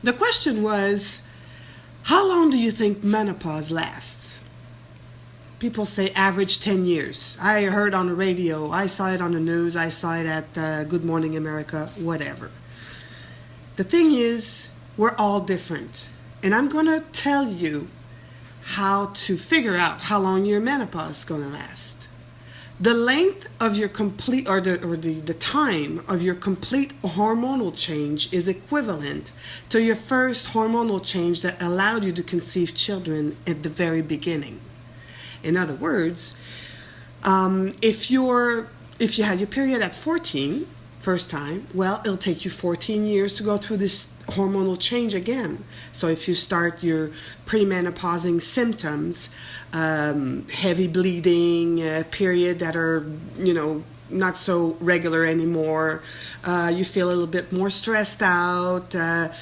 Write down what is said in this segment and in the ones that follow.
The question was, how long do you think menopause lasts? People say average 10 years. I heard on the radio, I saw it on the news, I saw it at Good Morning America, whatever. The thing is, we're all different. And I'm going to tell you how to figure out how long your menopause is going to last. The length of your complete, or the time of your complete hormonal change is equivalent to your first hormonal change that allowed you to conceive children at the very beginning. In other words, if you had your period at 14, first time, well, it'll take you 14 years to go through this hormonal change again. So if you start your premenopausing symptoms, heavy bleeding, period that are, not so regular anymore, you feel a little bit more stressed out, there's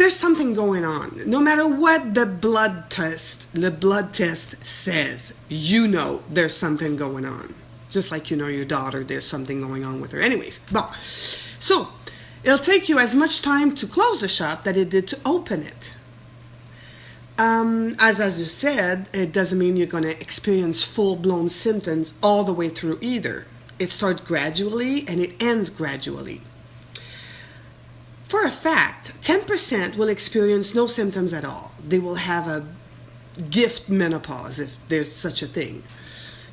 something going on. No matter what the blood test says, there's something going on. Just like your daughter, there's something going on with her. Anyways, so it'll take you as much time to close the shop that it did to open it. As I just said, it doesn't mean you're going to experience full-blown symptoms all the way through either. It starts gradually and it ends gradually. For a fact, 10% will experience no symptoms at all. They will have a gift menopause, if there's such a thing.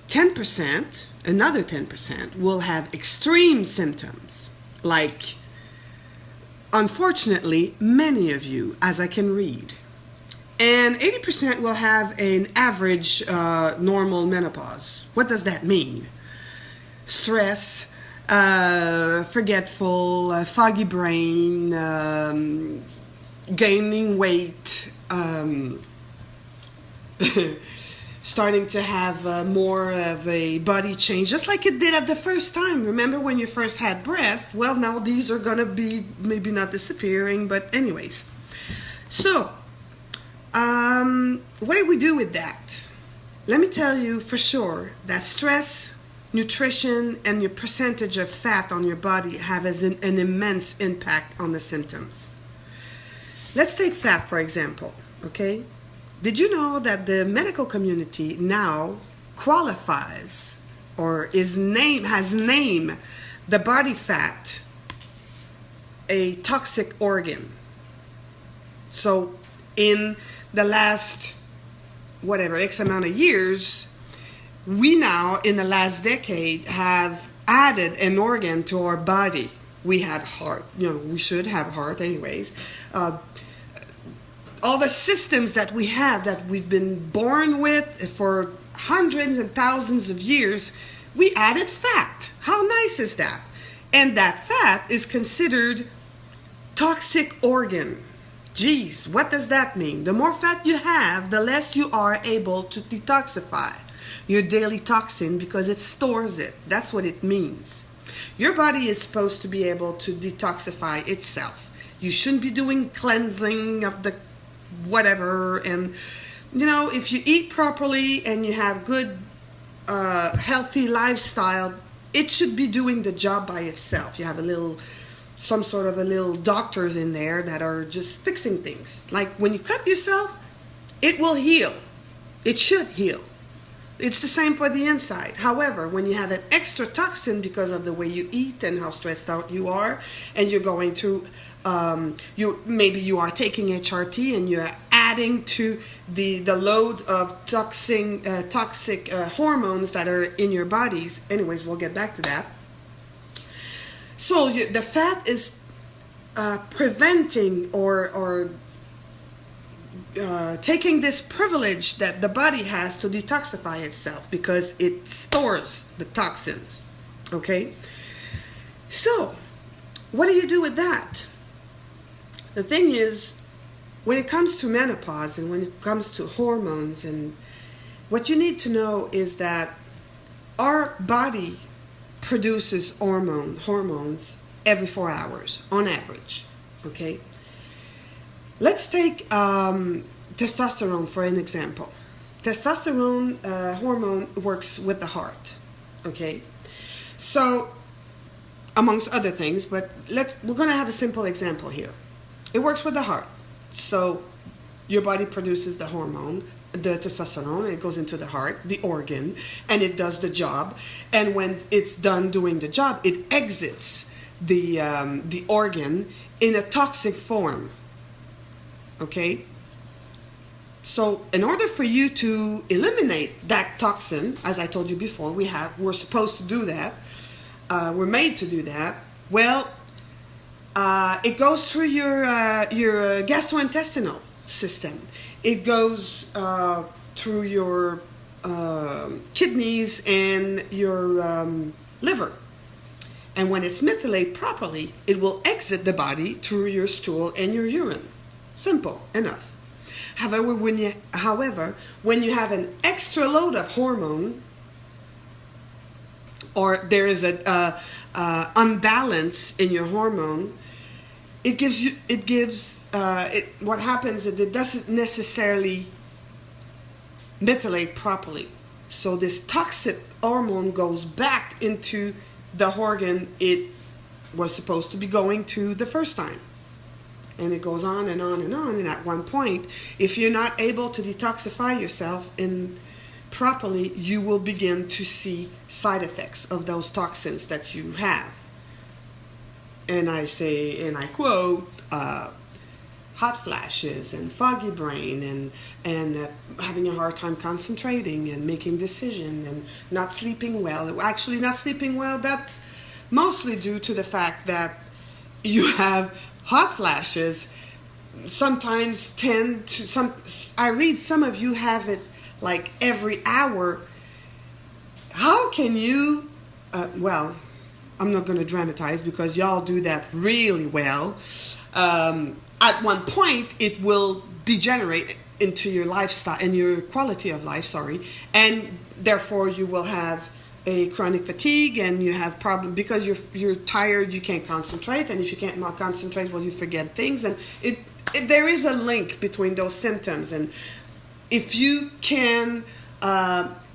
10%, another 10%, will have extreme symptoms, like, unfortunately, many of you, as I can read. And 80% will have an average normal menopause. What does that mean? Stress, forgetful, foggy brain, gaining weight, starting to have more of a body change, just like it did at the first time. Remember when you first had breasts? Well, now these are going to be maybe not disappearing, but anyways. So, what do we do with that? Let me tell you for sure that stress, nutrition, and your percentage of fat on your body have an immense impact on the symptoms. Let's take fat, for example, okay? Did you know that the medical community now qualifies or has named the body fat a toxic organ? So in the last, X amount of years, we now, in the last decade, have added an organ to our body. We had heart, we should have heart anyways. All the systems that we have, that we've been born with for hundreds and thousands of years, we added fat. How nice is that? And that fat is considered toxic organ. Geez, what does that mean? The more fat you have, the less you are able to detoxify your daily toxin because it stores it. That's what it means. Your body is supposed to be able to detoxify itself. You shouldn't be doing cleansing of the whatever, and if you eat properly and you have good healthy lifestyle, it should be doing the job by itself. You have some sort of doctors in there that are just fixing things. Like when you cut yourself, it will heal. It should heal. It's the same for the inside. However, when you have an extra toxin because of the way you eat and how stressed out you are, and you're going through, maybe you are taking HRT and you're adding to the loads of toxic hormones that are in your bodies. Anyways, we'll get back to that. So the fat is preventing or taking this privilege that the body has to detoxify itself because it stores the toxins. Okay? So, what do you do with that? The thing is, when it comes to menopause and when it comes to hormones, and what you need to know is that our body produces hormones every 4 hours on average. Okay? Let's take testosterone for an example. Testosterone hormone works with the heart. Okay? So amongst other things, but we're going to have a simple example here. It works with the heart. So your body produces the hormone, the testosterone, and it goes into the heart, the organ, and it does the job. And when it's done doing the job, it exits the organ in a toxic form. Okay? So in order for you to eliminate that toxin, as I told you before, we're supposed to do that. We're made to do that. Well, it goes through your gastrointestinal system. It goes through your kidneys and your liver. And when it's methylated properly, it will exit the body through your stool and your urine. Simple enough. However, when you have an extra load of hormone, or there is a unbalance in your hormone, what happens is it doesn't necessarily methylate properly. So this toxic hormone goes back into the organ it was supposed to be going to the first time. And it goes on and on and on. And at one point, if you're not able to detoxify yourself properly, you will begin to see side effects of those toxins that you have. And I say, and I quote, hot flashes and foggy brain and having a hard time concentrating and making decisions and not sleeping well. Actually, not sleeping well, that's mostly due to the fact that you have hot flashes. Sometimes I read some of you have it like every hour. How can you, well, I'm not going to dramatize because y'all do that really well. At one point, it will degenerate into your lifestyle and your quality of life, and therefore you will have a chronic fatigue and you have problems because you're tired, you can't concentrate, and if you can't concentrate, well, you forget things, and there is a link between those symptoms. And if you can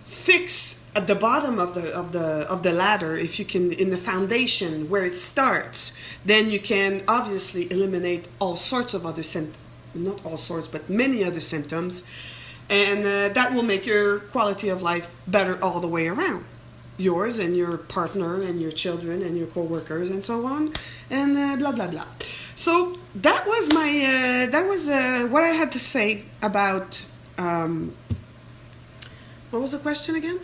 fix at the bottom of the ladder, if you can, in the foundation where it starts, then you can obviously eliminate all sorts of other symptoms, not all sorts, but many other symptoms, and that will make your quality of life better all the way around. Yours and your partner and your children and your co-workers and so on, and blah blah blah. So that was what I had to say about what was the question again?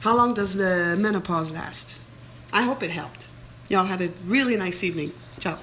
How long does the menopause last? I hope it helped. Y'all have a really nice evening. Ciao.